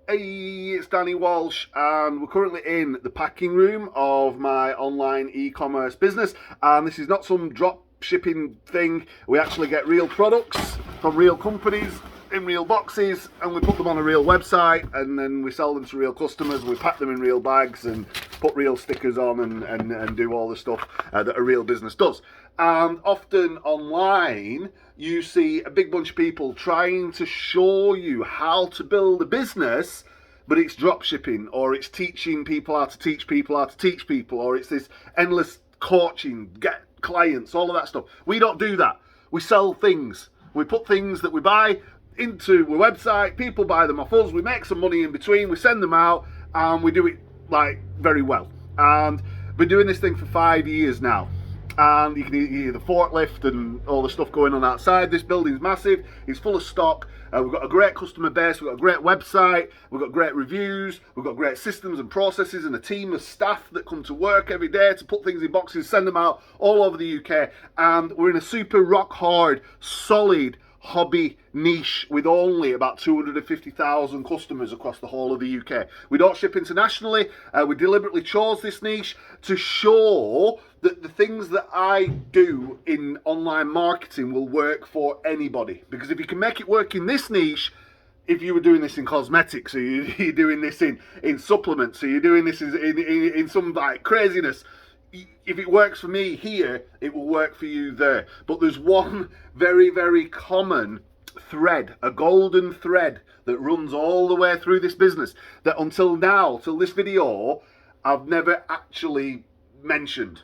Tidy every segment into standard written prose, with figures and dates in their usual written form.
Hey, it's Danny Walsh, and we're currently in the packing room of my online e-commerce business. And this is not some drop shipping thing. We actually get real products from real companies in real boxes, and we put them on a real website, and then we sell them to real customers. We pack them in real bags and put real stickers on and do all the stuff that a real business does. And often online, you see a big bunch of people trying to show you how to build a business, but it's drop shipping, or it's teaching people how to teach people how to teach people, or it's this endless coaching, get clients, all of that stuff. We don't do that. We sell things. We put things that we buy into a website, people buy them off us, we make some money in between, we send them out, and we do it like very well. And we've been doing this thing for 5 years now. And you can hear the forklift and all the stuff going on outside. This building's massive, it's full of stock. We've got a great customer base, we've got a great website, we've got great reviews, we've got great systems and processes, and a team of staff that come to work every day to put things in boxes, send them out all over the UK. And we're in a super rock hard, solid hobby niche with only about 250,000 customers across the whole of the UK. We don't ship internationally. We deliberately chose this niche to show that the things that I do in online marketing will work for anybody. Because if you can make it work in this niche, if you were doing this in cosmetics, or you're doing this in supplements, or you're doing this in some like craziness, if it works for me here, it will work for you there. But there's one very, very common thread, a golden thread that runs all the way through this business that until now, till this video, I've never actually mentioned.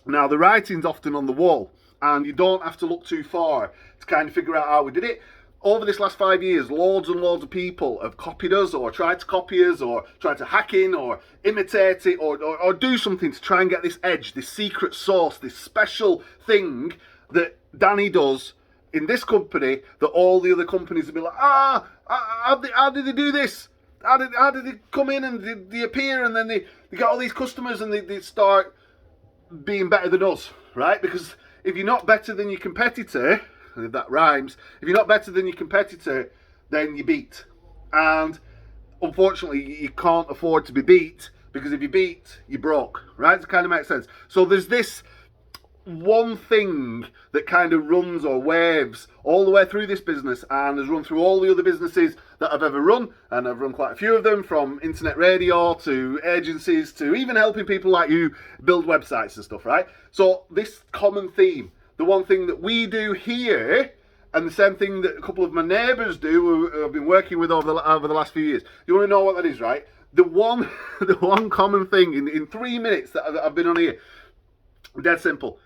Now, the writing's often on the wall, and you don't have to look too far to kind of figure out how we did it. Over this last 5 years, loads and loads of people have copied us, or tried to copy us, or tried to hack in, or imitate it, or do something to try and get this edge, this secret sauce, this special thing that Danny does in this company that all the other companies will be like, how did they do this? How did they come in and they appear, and then they get all these customers, and they start being better than us, right? Because if you're not better than your competitor, if that rhymes, if you're not better than your competitor, then you beat. And unfortunately, you can't afford to be beat, because if you beat, you're broke, right? It kind of makes sense. So there's this one thing that kind of runs or waves all the way through this business, and has run through all the other businesses that I've ever run, and I've run quite a few of them, from internet radio to agencies to even helping people like you build websites and stuff, right? So this common theme, the one thing that we do here, and the same thing that a couple of my neighbours do, who I've been working with over the last few years. You want to know what that is, right? The one common thing in 3 minutes that I've been on here, dead simple.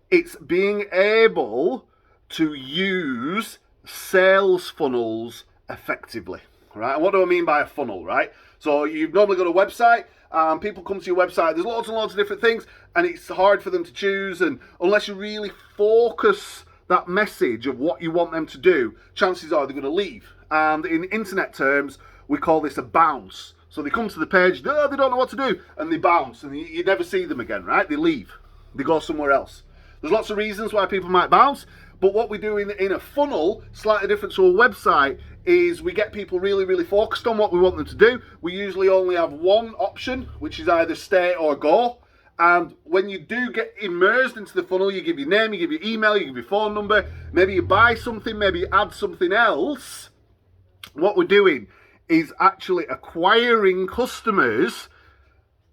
It's being able to use sales funnels effectively, right? And what do I mean by a funnel, right? So you've normally got a website, people come to your website, there's lots and lots of different things, and it's hard for them to choose, and unless you really focus that message of what you want them to do, chances are they're going to leave. And in internet terms, we call this a bounce. So they come to the page, they don't know what to do, and they bounce, and you never see them again, right? They leave. They go somewhere else. There's lots of reasons why people might bounce, but what we do in a funnel, slightly different to a website, is we get people really, really focused on what we want them to do. We usually only have one option, which is either stay or go. And when you do get immersed into the funnel, you give your name, you give your email, you give your phone number, maybe you buy something, maybe you add something else. What we're doing is actually acquiring customers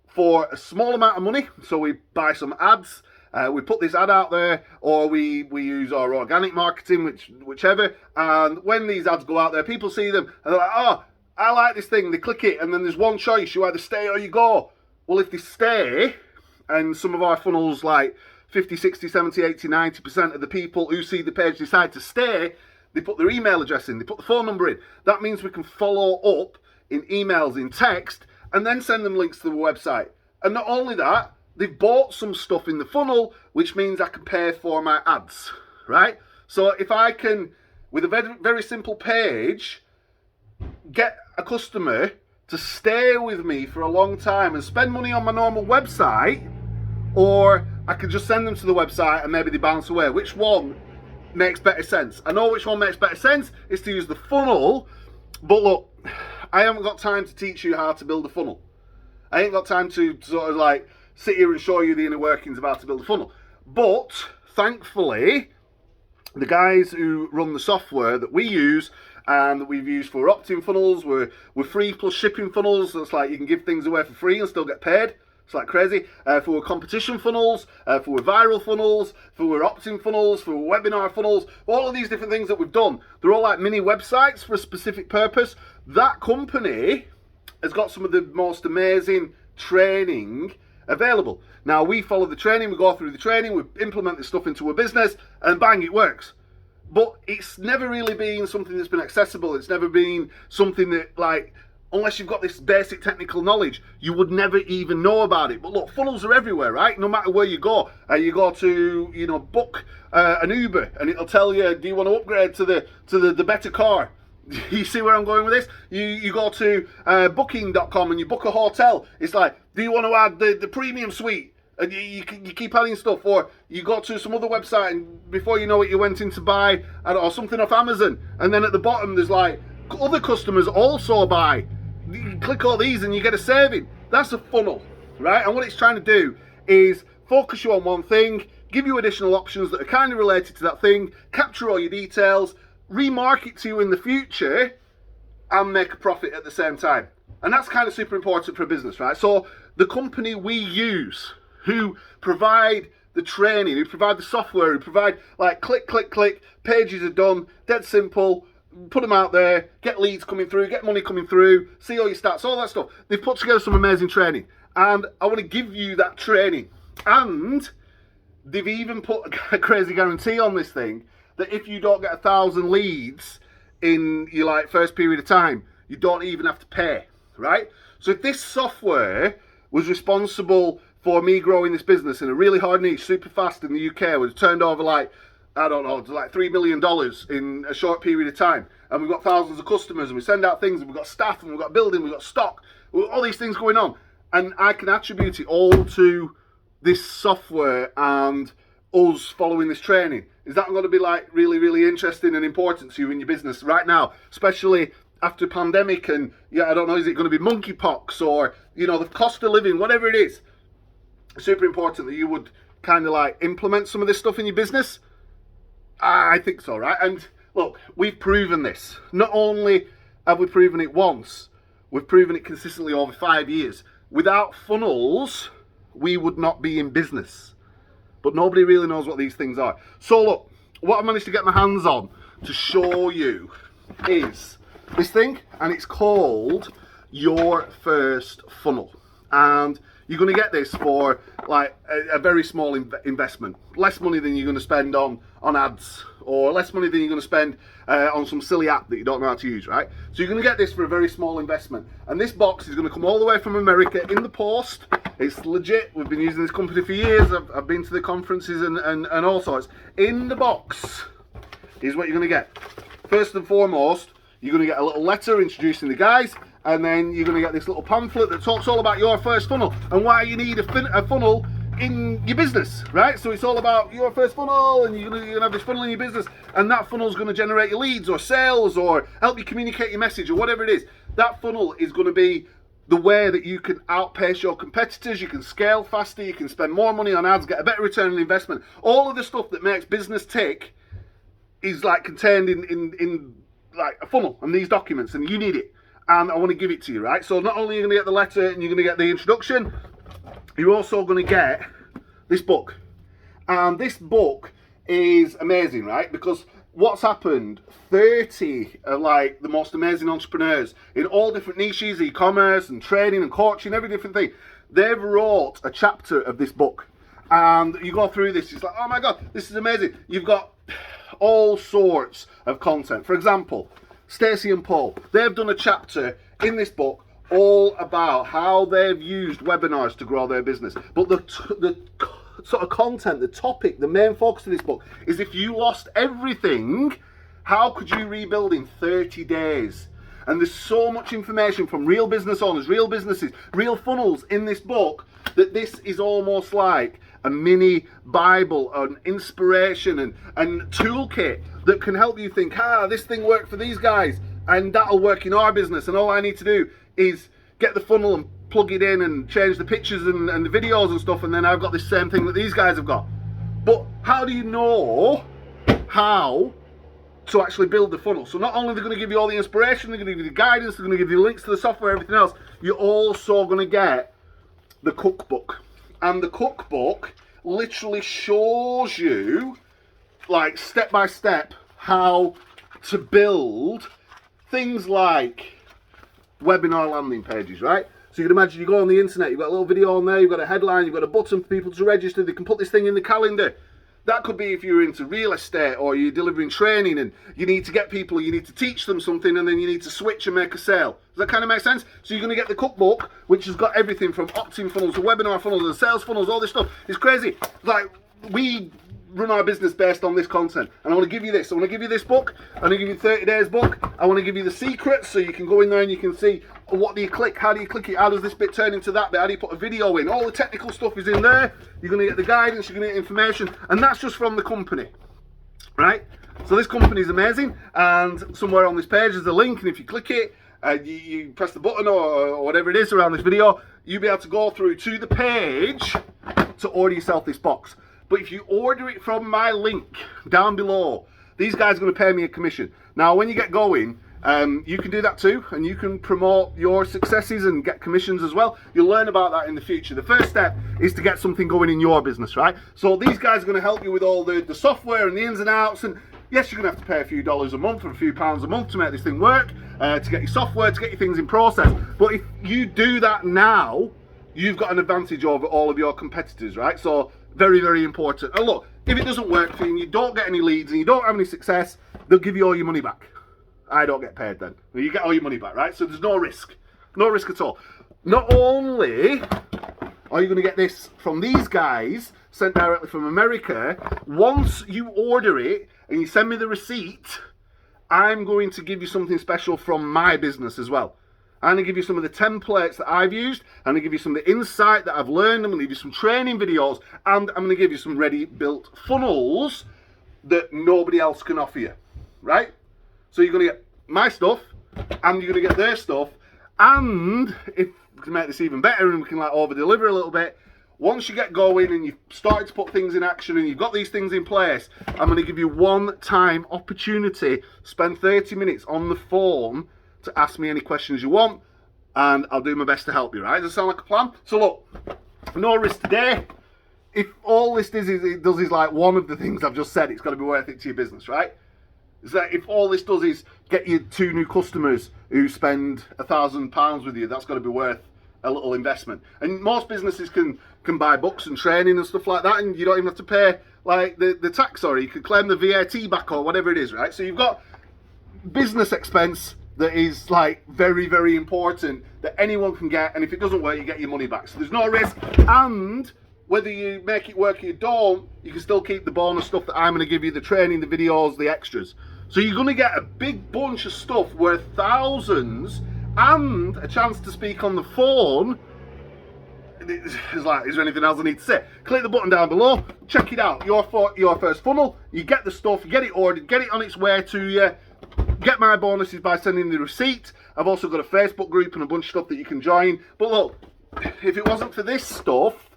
for a small amount of money. So we buy some ads, we put this ad out there, or we use our organic marketing, whichever. And when these ads go out there, people see them and they're like, oh, I like this thing. They click it, and then there's one choice. You either stay or you go. Well, if they stay, and some of our funnels, like 50, 60, 70, 80, 90% of the people who see the page decide to stay, they put their email address in, they put the phone number in. That means we can follow up in emails, in text, and then send them links to the website. And not only that, they've bought some stuff in the funnel, which means I can pay for my ads, right? So if I can, with a very, very simple page, get a customer to stay with me for a long time and spend money on my normal website, or I can just send them to the website and maybe they bounce away. Which one makes better sense? I know which one makes better sense is to use the funnel, but look, I haven't got time to teach you how to build a funnel. I ain't got time to sort of like sit here and show you the inner workings of how to build a funnel. But thankfully, the guys who run the software that we use and that we've used for opt-in funnels, we're free plus shipping funnels. So it's like you can give things away for free and still get paid. It's like crazy. For competition funnels, for viral funnels, for opt-in funnels, for webinar funnels, all of these different things that we've done, they're all like mini websites for a specific purpose. That company has got some of the most amazing training available. Now we follow the training, we go through the training, we implement this stuff into a business, and bang, it works. But it's never really been something that's been accessible. It's never been something that, like, unless you've got this basic technical knowledge, you would never even know about it. But look, funnels are everywhere, right? No matter where you go to, book an Uber, and it'll tell you, do you want to upgrade to the better car? You see where I'm going with this? You go to booking.com and you book a hotel. It's like, do you want to add the premium suite? And you keep adding stuff. Or you go to some other website and before you know it, you went in to buy something off Amazon. And then at the bottom, there's like, other customers also buy. You click all these and you get a saving. That's a funnel, right? And what it's trying to do is focus you on one thing, give you additional options that are kind of related to that thing, capture all your details, remarket to you in the future, and make a profit at the same time. And that's kind of super important for a business, right? So the company we use, who provide the training, who provide the software, who provide like click, click, click, pages are done, dead simple, put them out there, get leads coming through, get money coming through, see all your stats, all that stuff. They've put together some amazing training. And I want to give you that training. And they've even put a crazy guarantee on this thing that if you don't get 1,000 leads in your like first period of time, you don't even have to pay, right? So if this software was responsible for me growing this business in a really hard niche, super fast in the UK, would have turned over like, I don't know, like $3 million in a short period of time. And we've got thousands of customers and we send out things and we've got staff and we've got building, we've got stock, all these things going on. And I can attribute it all to this software and us following this training. Is that going to be like really, really interesting and important to you in your business right now, especially after pandemic and I don't know, is it going to be monkeypox or, the cost of living, whatever it is. Super important that you would kind of like implement some of this stuff in your business. I think so, right? And look, we've proven this. Not only have we proven it once, we've proven it consistently over 5 years. Without funnels, we would not be in business. But nobody really knows what these things are. So look, what I managed to get my hands on to show you is this thing, and it's called Your First Funnel. And you're going to get this for like a very small investment. Less money than you're going to spend on ads, or less money than you're going to spend on some silly app that you don't know how to use, right? So you're going to get this for a very small investment. And this box is going to come all the way from America in the post. It's legit. We've been using this company for years. I've been to the conferences and all sorts. In the box is what you're going to get. First and foremost, you're going to get a little letter introducing the guys, and then you're going to get this little pamphlet that talks all about your first funnel and why you need a funnel in your business, right? So it's all about your first funnel, and you're going to have this funnel in your business, and that funnel is going to generate your leads or sales or help you communicate your message or whatever it is. That funnel is going to be the way that you can outpace your competitors, you can scale faster, you can spend more money on ads, get a better return on investment. All of the stuff that makes business tick is like contained in like a funnel and these documents, and you need it. And I want to give it to you, right? So not only are you going to get the letter and you're going to get the introduction, you're also going to get this book. And this book is amazing, right? Because what's happened, 30 of like the most amazing entrepreneurs in all different niches, e-commerce and trading and coaching, every different thing, they've wrote a chapter of this book. And you go through this, it's like, oh my God, this is amazing. You've got all sorts of content. For example, Stacey and Paul, they've done a chapter in this book all about how they've used webinars to grow their business. But the sort of content, the topic, the main focus of this book is if you lost everything, how could you rebuild in 30 days? And there's so much information from real business owners, real businesses, real funnels in this book that this is almost like a mini Bible, an inspiration and toolkit that can help you think, this thing worked for these guys. and that'll work in our business. And all I need to do is get the funnel and plug it in and change the pictures and the videos and stuff, and then I've got this same thing that these guys have got. But how do you know how to actually build the funnel? So not only are they going to give you all the inspiration, they're going to give you the guidance, they're going to give you links to the software, everything else, you're also going to get the cookbook. And the cookbook literally shows you, like, step by step how to build things like webinar landing pages, right? So you can imagine you go on the internet, you've got a little video on there, you've got a headline, you've got a button for people to register, they can put this thing in the calendar. That could be if you're into real estate or you're delivering training and you need to get people, you need to teach them something, and then you need to switch and make a sale. Does that kind of make sense? So you're going to get the cookbook, which has got everything from opt-in funnels to webinar funnels and sales funnels, all this stuff. It's crazy. Like, we run our business based on this content, and I want to give you this. I want to give you this book. I want to give you 30 days book. I want to give you the secrets, so you can go in there and you can see what do you click, how do you click it, how does this bit turn into that bit, how do you put a video in. All the technical stuff is in there. You're going to get the guidance, you're going to get information, and that's just from the company, right? So this company is amazing, and somewhere on this page there's a link, and if you click it, you press the button or whatever it is around this video, you'll be able to go through to the page to order yourself this box. But if you order it from my link down below, these guys are going to pay me a commission. Now, when you get going, you can do that too, and you can promote your successes and get commissions as well. You'll learn about that in the future. The first step is to get something going in your business, right? So these guys are going to help you with all the software and the ins and outs. And yes, you're going to have to pay a few dollars a month or a few pounds a month to make this thing work, to get your software, to get your things in process. But if you do that now, you've got an advantage over all of your competitors, right? So very, very important. And look, if it doesn't work for you and you don't get any leads and you don't have any success, they'll give you all your money back. I don't get paid then. You get all your money back, right? So there's no risk. No risk at all. Not only are you going to get this from these guys, sent directly from America, once you order it and you send me the receipt, I'm going to give you something special from my business as well. I'm going to give you some of the templates that I've used. I'm going to give you some of the insight that I've learned. I'm going to give you some training videos. And I'm going to give you some ready-built funnels that nobody else can offer you, right? So you're going to get my stuff, and you're going to get their stuff. And if we can make this even better and we can like over-deliver a little bit, once you get going and you've started to put things in action and you've got these things in place, I'm going to give you one-time opportunity. Spend 30 minutes on the phone to ask me any questions you want, and I'll do my best to help you, right? Does that sound like a plan? So look, no risk today. If all this does is like one of the things I've just said, it's got to be worth it to your business, right? Is that if all this does is get you 2 new customers who spend £1,000 with you, that's got to be worth a little investment. And most businesses can buy books and training and stuff like that, and you don't even have to pay like the tax, or you could claim the VAT back or whatever it is, right? So you've got business expense that is like very, very important that anyone can get, and if it doesn't work, you get your money back. So there's no risk, and whether you make it work or you don't, you can still keep the bonus stuff that I'm going to give you, the training, the videos, the extras. So you're going to get a big bunch of stuff worth thousands and a chance to speak on the phone. It's like, is there anything else I need to say? Click the button down below, check it out. Your first funnel, you get the stuff, you get it ordered, get it on its way to you. Get my bonuses by sending the receipt. I've also got a Facebook group and a bunch of stuff that you can join. But look, if it wasn't for this stuff,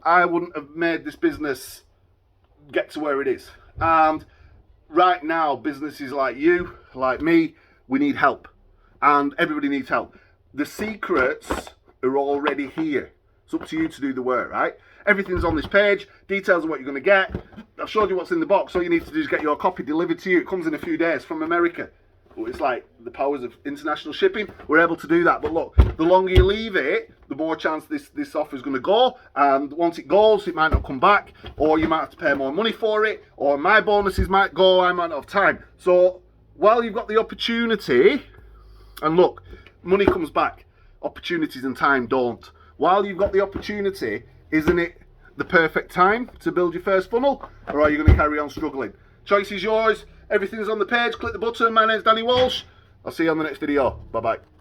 I wouldn't have made this business get to where it is. And right now, businesses like you, like me, we need help. And everybody needs help. The secrets are already here. It's up to you to do the work, right? Everything's on this page, details of what you're going to get. I've showed you what's in the box. All you need to do is get your copy delivered to you. It comes in a few days from America. It's like the powers of international shipping. We're able to do that. But look, the longer you leave it, the more chance this offer is going to go. And once it goes, it might not come back, or you might have to pay more money for it, or my bonuses might go, I might not have time. So while you've got the opportunity, and look, money comes back, opportunities and time don't. While you've got the opportunity, isn't it the perfect time to build your first funnel, or are you going to carry on struggling? Choice is yours. Everything's on the page. Click the button. My name's Danny Walsh. I'll see you on the next video. Bye bye.